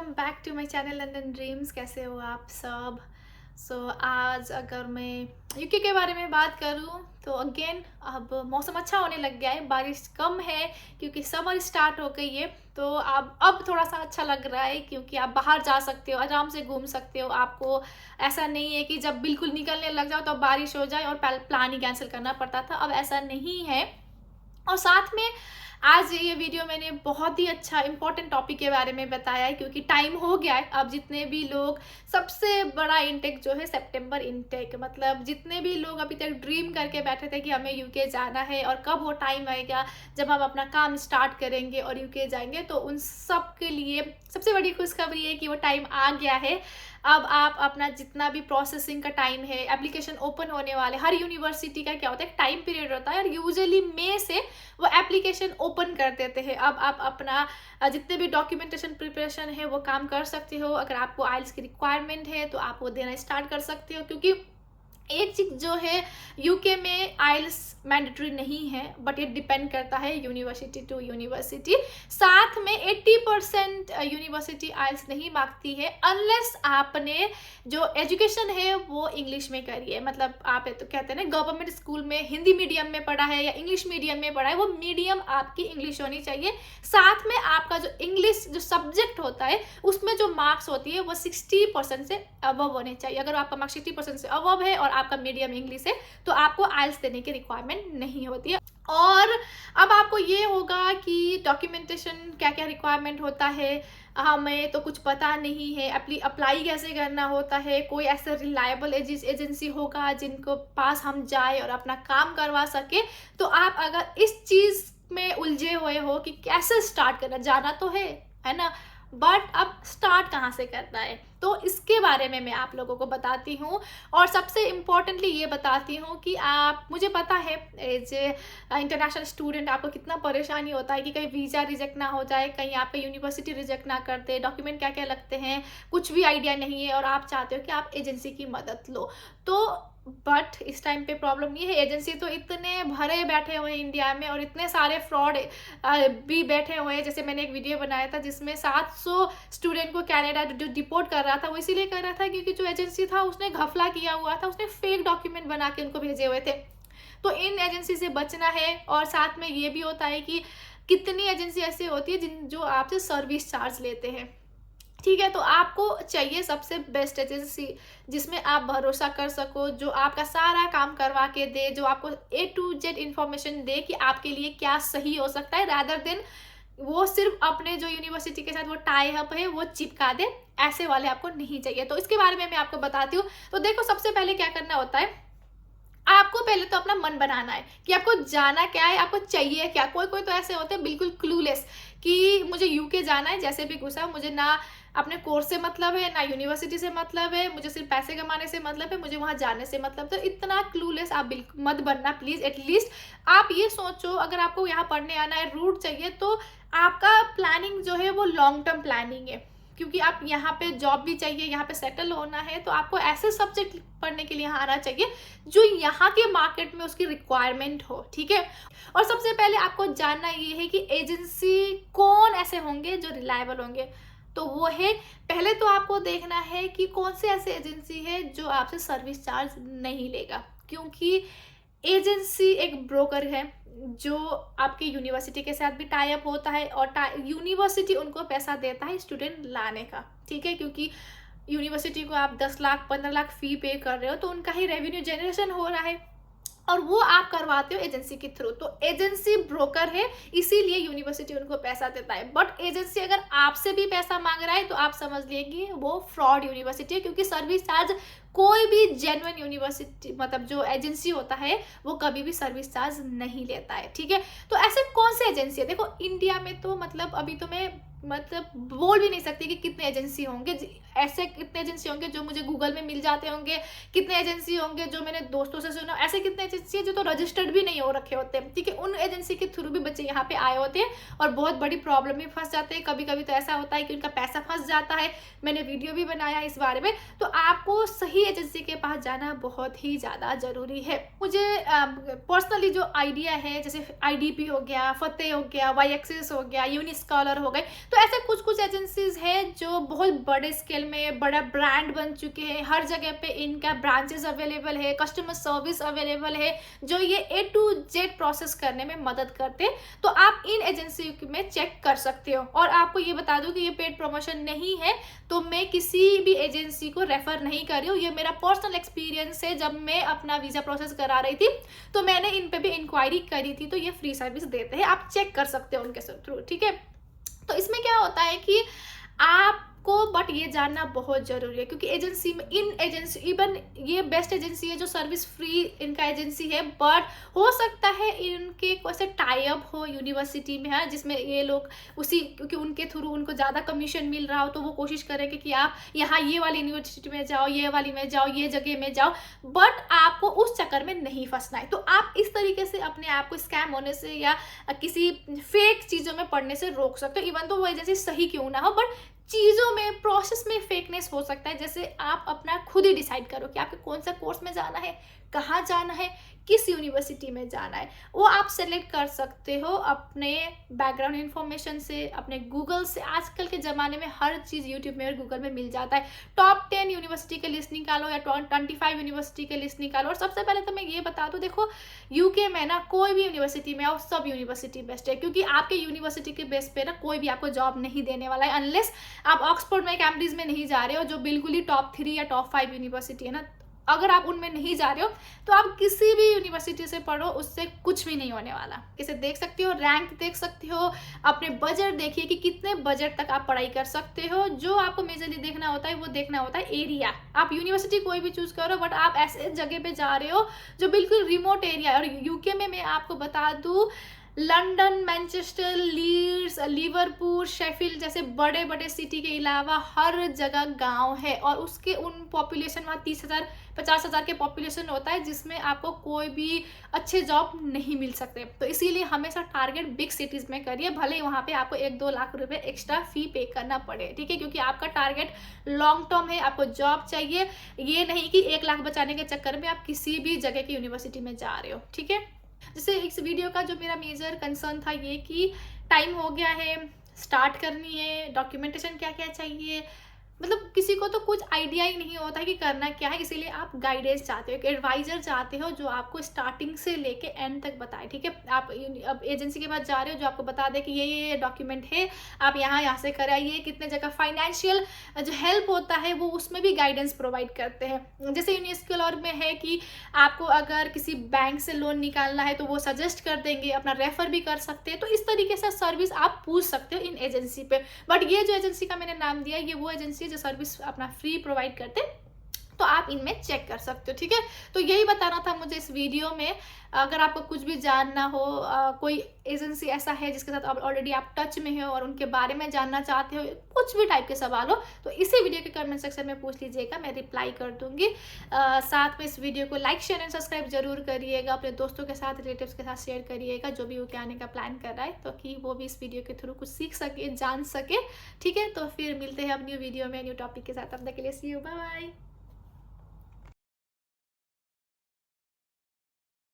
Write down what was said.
Back to my channel London dreams. कैसे हो आप सब? आज अगर मैं यूके के बारे में बात करूं तो अगेन अब मौसम अच्छा होने लग गया है, बारिश कम है क्योंकि समर स्टार्ट हो गई है। तो अब थोड़ा सा अच्छा लग रहा है क्योंकि आप बाहर जा सकते हो, आराम से घूम सकते हो। आपको ऐसा नहीं है कि जब बिल्कुल निकलने लग जाओ तो बारिश हो जाए और प्लान ही कैंसिल करना पड़ता था, अब ऐसा नहीं है। और साथ में आज ये वीडियो मैंने बहुत ही अच्छा इंपॉर्टेंट टॉपिक के बारे में बताया है क्योंकि टाइम हो गया है। अब जितने भी लोग, सबसे बड़ा इनटेक जो है सितंबर इनटेक, मतलब जितने भी लोग अभी तक ड्रीम करके बैठे थे कि हमें यूके जाना है और कब वो टाइम आएगा जब हम अपना काम स्टार्ट करेंगे और यूके जाएंगे, तो उन सब के लिए सबसे बड़ी खुशखबरी है कि वो टाइम आ गया है। अब आप अपना जितना भी प्रोसेसिंग का टाइम है, एप्लीकेशन ओपन होने वाले, हर यूनिवर्सिटी का क्या होता है, टाइम पीरियड होता है और यूजुअली मई से वो एप्लीकेशन ओपन कर देते हैं। अब आप अपना जितने भी डॉक्यूमेंटेशन प्रिपरेशन है वो काम कर सकते हो। अगर आपको आइल्स की रिक्वायरमेंट है तो आप वो देना स्टार्ट कर सकते हो, क्योंकि एक चीज जो है, यूके में आइल्स मैंडेटरी नहीं है, बट ये डिपेंड करता है यूनिवर्सिटी टू यूनिवर्सिटी। साथ में 80% यूनिवर्सिटी आइल्स नहीं मांगती है अनलेस आपने जो एजुकेशन है वो इंग्लिश में करी है। मतलब आप तो कहते हैं ना, गवर्नमेंट स्कूल में हिंदी मीडियम में पढ़ा है या इंग्लिश मीडियम में पढ़ा है, वो मीडियम आपकी इंग्लिश होनी चाहिए। साथ में आपका जो इंग्लिश जो सब्जेक्ट होता है उसमें जो मार्क्स होती है वो 60% से अबव होने चाहिए। अगर आपका मार्क्स 60% से अबव है और आपका मीडियम इंग्लिश है तो आपको आइल्स देने की रिक्वायरमेंट नहीं होती है। और अब आपको ये होगा कि डॉक्यूमेंटेशन क्या क्या रिक्वायरमेंट होता है, हमें तो कुछ पता नहीं है। अप्लाई कैसे करना होता है, कोई ऐसा रिलायबल एजेंसी होगा जिनको पास हम जाए और अपना काम करवा सके। तो आप अगर इस चीज़ में उलझे हुए हो कि कैसे स्टार्ट करना, जाना तो है ना, बट अब स्टार्ट कहाँ से करना है, तो इसके बारे में मैं आप लोगों को बताती हूँ। और सबसे इम्पोर्टेंटली ये बताती हूँ कि आप, मुझे पता है एज ए इंटरनेशनल स्टूडेंट आपको कितना परेशानी होता है कि कहीं वीज़ा रिजेक्ट ना हो जाए, कहीं आपका यूनिवर्सिटी रिजेक्ट ना कर दे, डॉक्यूमेंट क्या क्या लगते हैं कुछ भी आइडिया नहीं है और आप चाहते हो कि आप एजेंसी की मदद लो। तो बट इस टाइम पे प्रॉब्लम ये है, एजेंसी तो इतने भरे बैठे हुए हैं इंडिया में और इतने सारे फ्रॉड भी बैठे हुए हैं। जैसे मैंने एक वीडियो बनाया था जिसमें 700 स्टूडेंट को कनाडा जो डिपोर्ट कर रहा था, वो इसीलिए कर रहा था क्योंकि जो एजेंसी था उसने घपला किया हुआ था, उसने फेक डॉक्यूमेंट बना के उनको भेजे हुए थे। तो इन एजेंसी से बचना है। और साथ में ये भी होता है कि कितनी एजेंसी ऐसी होती है जो आपसे सर्विस चार्ज लेते हैं, ठीक है। तो आपको चाहिए सबसे बेस्ट एजेंसी जिसमें आप भरोसा कर सको, जो आपका सारा काम करवा के दे, जो आपको A to Z इंफॉर्मेशन दे कि आपके लिए क्या सही हो सकता है, रादर देन वो सिर्फ अपने जो यूनिवर्सिटी के साथ वो टाई अप है वो चिपका दे। ऐसे वाले आपको नहीं चाहिए। तो इसके बारे में मैं आपको बताती हूँ। तो देखो, सबसे पहले क्या करना होता है, आपको पहले तो अपना मन बनाना है कि आपको जाना क्या है, आपको चाहिए क्या। कोई कोई तो ऐसे होते हैं बिल्कुल क्लूलेस कि मुझे यूके जाना है, जैसे भी घुसा, मुझे ना अपने कोर्स से मतलब है, ना यूनिवर्सिटी से मतलब है, मुझे सिर्फ पैसे कमाने से मतलब है, मुझे वहां जाने से मतलब। तो इतना क्लूलेस आप बिल्कुल मत बनना प्लीज। एटलीस्ट आप ये सोचो, अगर आपको यहाँ पढ़ने आना है, रूट चाहिए, तो आपका प्लानिंग जो है वो लॉन्ग टर्म प्लानिंग है, क्योंकि आप यहाँ पे जॉब भी चाहिए, यहाँ पे सेटल होना है। तो आपको ऐसे सब्जेक्ट पढ़ने के लिए यहाँ आना चाहिए जो यहाँ के मार्केट में उसकी रिक्वायरमेंट हो, ठीक है। और सबसे पहले आपको जानना ये है कि एजेंसी कौन ऐसे होंगे जो रिलायबल होंगे। तो वो है, पहले तो आपको देखना है कि कौन से ऐसे एजेंसी है जो आपसे सर्विस चार्ज नहीं लेगा, क्योंकि एजेंसी एक ब्रोकर है जो आपकी यूनिवर्सिटी के साथ भी टाई अप होता है और यूनिवर्सिटी उनको पैसा देता है स्टूडेंट लाने का, ठीक है। क्योंकि यूनिवर्सिटी को आप 10 लाख 15 लाख फी पे कर रहे हो, तो उनका ही रेवेन्यू जनरेशन हो रहा है और वो आप करवाते हो एजेंसी के थ्रू। तो एजेंसी ब्रोकर है, इसीलिए यूनिवर्सिटी उनको पैसा देता है। बट एजेंसी अगर आपसे भी पैसा मांग रहा है तो आप समझ लीजिए वो फ्रॉड यूनिवर्सिटी है, क्योंकि सर्विस चार्ज कोई भी जेन्युइन यूनिवर्सिटी, मतलब जो एजेंसी होता है, वो कभी भी सर्विस चार्ज नहीं लेता है, ठीक है। तो ऐसे कौन से एजेंसी है, देखो इंडिया में तो मतलब अभी तो मैं मतलब बोल भी नहीं सकती कि कितने एजेंसी होंगे। ऐसे कितने एजेंसी होंगे जो मुझे गूगल में मिल जाते होंगे, कितने एजेंसी होंगे जो मैंने दोस्तों से सुना, ऐसे कितने एजेंसी है जो तो रजिस्टर्ड भी नहीं हो रखे होते, ठीक है। उन एजेंसी के थ्रू भी बच्चे यहाँ पे आए होते हैं और बहुत बड़ी प्रॉब्लम में फंस जाते हैं। कभी कभी तो ऐसा होता है कि उनका पैसा फंस जाता है, मैंने वीडियो भी बनाया इस बारे में। तो आपको सही एजेंसी के पास जाना बहुत ही ज़्यादा ज़रूरी है। मुझे पर्सनली जो आइडिया है, जैसे IDP हो गया, फतेह हो गया, YXS हो गया, यूनिस्कॉलर हो गए, तो ऐसे कुछ कुछ एजेंसीज है जो बहुत बड़े स्केल में बड़ा ब्रांड बन चुके हैं, हर जगह पे इनका ब्रांचेस अवेलेबल है, कस्टमर सर्विस अवेलेबल है, जो ये A to Z प्रोसेस करने में मदद करते हैं। तो आप इन एजेंसी में चेक कर सकते हो। और आपको ये बता दूं कि ये पेड प्रमोशन नहीं है, तो मैं किसी भी एजेंसी को रेफर नहीं कर रही हूँ। ये मेरा पर्सनल एक्सपीरियंस है, जब मैं अपना वीज़ा प्रोसेस करा रही थी तो मैंने इन पे भी इंक्वायरी करी थी, तो ये फ्री सर्विस देते हैं, आप चेक कर सकते हो उनके थ्रू, ठीक है। तो इसमें क्या होता है कि आपको बट ये जानना बहुत ज़रूरी है, क्योंकि एजेंसी में इन एजेंसी इवन ये बेस्ट एजेंसी है जो सर्विस फ्री इनका एजेंसी है, बट हो सकता है इनके कोई टाई अप हो यूनिवर्सिटी में है, जिसमें ये लोग उसी क्योंकि उनके थ्रू उनको ज़्यादा कमीशन मिल रहा हो, तो वो कोशिश करेंगे कि आप यहाँ ये वाली यूनिवर्सिटी में जाओ, ये वाली में जाओ, ये जगह में जाओ, बट आपको उस चक्कर में नहीं फंसना है। तो आप इस तरीके से अपने आप को स्कैम होने से या किसी फेक चीज़ों में पढ़ने से रोक सकते हो, इवन तो वो एजेंसी सही क्यों ना हो, बट चीज़ों में प्रोसेस में फेकनेस हो सकता है। जैसे आप अपना खुद ही डिसाइड करो कि आपको कौन सा कोर्स में जाना है, कहाँ जाना है, किस यूनिवर्सिटी में जाना है, वो आप सेलेक्ट कर सकते हो अपने बैकग्राउंड इन्फॉर्मेशन से, अपने गूगल से। आजकल के ज़माने में हर चीज़ यूट्यूब में और गूगल में मिल जाता है। टॉप 10 यूनिवर्सिटी के लिस्ट निकालो या 25 यूनिवर्सिटी के लिस्ट निकालो। और सबसे पहले तो मैं ये बता दूँ, देखो यूके में ना कोई भी यूनिवर्सिटी में आओ, सब यूनिवर्सिटी बेस्ट है, क्योंकि आपके यूनिवर्सिटी के बेस पे ना कोई भी आपको जॉब नहीं देने वाला है, अनलेस आप ऑक्सफोर्ड में, कैम्ब्रिज में नहीं जा रहे हो, जो बिल्कुल ही टॉप 3 या टॉप 5 यूनिवर्सिटी है ना। अगर आप उनमें नहीं जा रहे हो तो आप किसी भी यूनिवर्सिटी से पढ़ो, उससे कुछ भी नहीं होने वाला। किसे देख सकते हो, रैंक देख सकते हो, अपने बजट देखिए कि कितने बजट तक आप पढ़ाई कर सकते हो। जो आपको मेजरली देखना होता है वो देखना होता है एरिया। आप यूनिवर्सिटी कोई भी चूज करो, बट आप ऐसे जगह पे जा रहे हो जो बिल्कुल रिमोट एरिया है। और यूके में मैं आपको बता दूँ, London, Manchester, Leeds, Liverpool, Sheffield जैसे बड़े बड़े सिटी के अलावा हर जगह गांव है, और उसके उन पॉपुलेशन वहाँ 30,000 50,000 के पॉपुलेशन होता है, जिसमें आपको कोई भी अच्छे जॉब नहीं मिल सकते। तो इसीलिए हमेशा टारगेट बिग सिटीज़ में करिए, भले ही वहाँ पे आपको 1-2 लाख रुपए एक्स्ट्रा फी पे करना पड़े, ठीक है, क्योंकि आपका टारगेट लॉन्ग टर्म है, आपको जॉब चाहिए। ये नहीं कि 1 लाख बचाने के चक्कर में आप किसी भी जगह की यूनिवर्सिटी में जा रहे हो, ठीक है। जैसे इस वीडियो का जो मेरा मेजर कंसर्न था ये कि टाइम हो गया है, स्टार्ट करनी है, डॉक्यूमेंटेशन क्या क्या चाहिए, मतलब किसी को तो कुछ आइडिया ही नहीं होता है कि करना क्या है। इसीलिए आप गाइडेंस चाहते हो, एक एडवाइजर चाहते हो जो आपको स्टार्टिंग से लेके एंड तक बताए, ठीक है। आप अब एजेंसी के पास जा रहे हो जो आपको बता दे कि ये डॉक्यूमेंट है, आप यहाँ से कराइए, कितने जगह फाइनेंशियल जो हेल्प होता है वो उसमें भी गाइडेंस प्रोवाइड करते हैं। जैसे यूनिस्किल और में है कि आपको अगर किसी बैंक से लोन निकालना है तो वो सजेस्ट कर देंगे, अपना रेफर भी कर सकते हैं। तो इस तरीके से सर्विस आप पूछ सकते हो इन एजेंसी पे। बट ये जो एजेंसी का मैंने नाम दिया, ये वो एजेंसी जो सर्विस अपना फ्री प्रोवाइड करते, तो आप इनमें चेक कर सकते हो, ठीक है। तो यही बताना था मुझे इस वीडियो में। अगर आपको कुछ भी जानना हो, कोई एजेंसी ऐसा है जिसके साथ आप ऑलरेडी आप टच में हो और उनके बारे में जानना चाहते हो, कुछ भी टाइप के सवाल हो, तो इसी वीडियो के कमेंट सेक्शन में पूछ लीजिएगा, मैं रिप्लाई कर दूंगी। साथ में इस वीडियो को लाइक, शेयर एंड सब्सक्राइब जरूर करिएगा, अपने दोस्तों के साथ, रिलेटिव्स के साथ शेयर करिएगा, जो भी यूके आने का प्लान कर रहा है, तो कि वो भी इस वीडियो के थ्रू कुछ सीख सके, जान सके, ठीक है। तो फिर मिलते हैं अब न्यू वीडियो में न्यू टॉपिक के साथ। तब तक के लिए सी यू, बाय बाय।